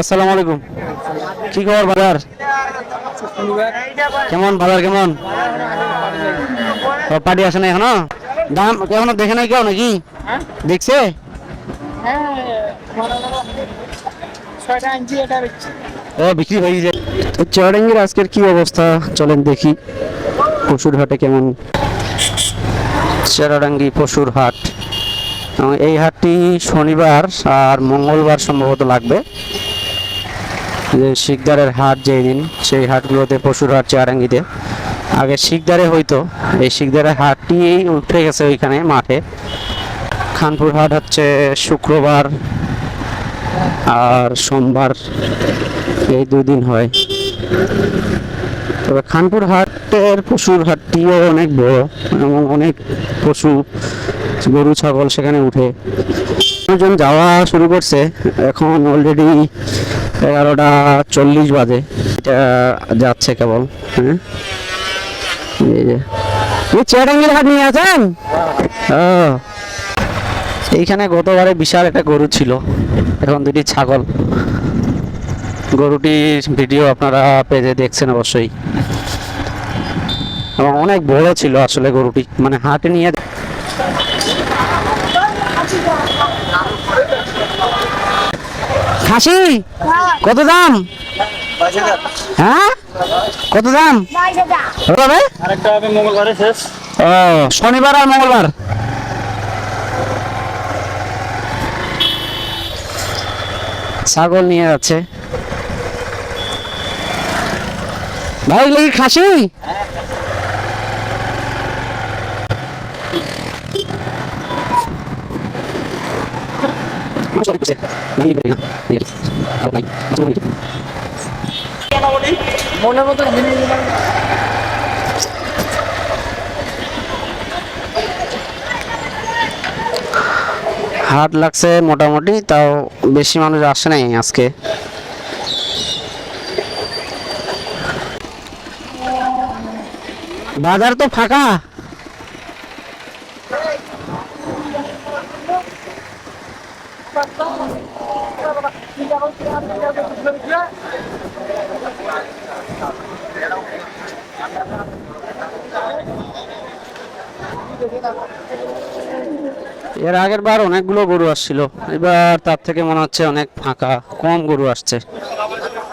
আসসালামু আলাইকুম। কি খবর বাজার? কেমন বাজার কেমন? পার্টি আসে না এখনো? দাম এখনো দেখে নাই কেউ নাকি? দেখছে? ও বিক্রি হয়ে গেছে। তো চুয়াডাঙ্গির আজকের কি অবস্থা চলেন দেখি পশুর হাটে কেমন। চুয়াডাঙ্গি পশুর হাট, এই হাটটি শনিবার আর মঙ্গলবার সম্ভবত লাগবে। যে শিকদারের হাট যেই দিন, সেই হাটগুলোতে পশুর হাট চুয়াডাঙ্গিতে আগে শিকদারে হইতো, এই শিকদারের হাটটি উঠে গেছে ওইখানে মাঠে। খানপুর হাট হচ্ছে শুক্রবার আর সোমবার, এই দুদিন হয়। তবে খানপুর হাটের পশুর হাটটিও অনেক বড় এবং অনেক পশু গরু ছাগল সেখানে উঠে। মানুষজন যাওয়া শুরু করছে, এখন অলরেডি 11:40 বাজে। এটা যাচ্ছে কেবল। হ্যাঁ, এই যে চুয়াডাঙ্গির হাট নিয়ে আছেন। এইখানে গতবারে বিশাল একটা গরু ছিল, এখন দুটি ছাগল। গরুটির ভিডিও আপনারা পেজে দেখছেন অবশ্যই, এবং অনেক বড় ছিল আসলে গরুটি, মানে হাটে নিয়ে। খাসি কত দাম? হ্যাঁ, কত দাম? ও, শনিবার আর মঙ্গলবার। ছাগল নিয়ে যাচ্ছে ভাই, লেগে খাসি। হাট লাগছে মোটামুটি, তাও বেশি মানুষ আসে নাই আজকে। বাজার তো ফাঁকা। এর আগের বার অনেকগুলো গরু আসছিল, এবার তার থেকে মনে হচ্ছে অনেক ফাঁকা, কম গরু আসছে।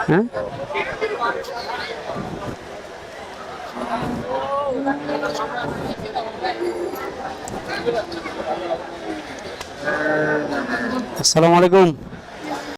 হ্যাঁ, আসসালামু আলাইকুম।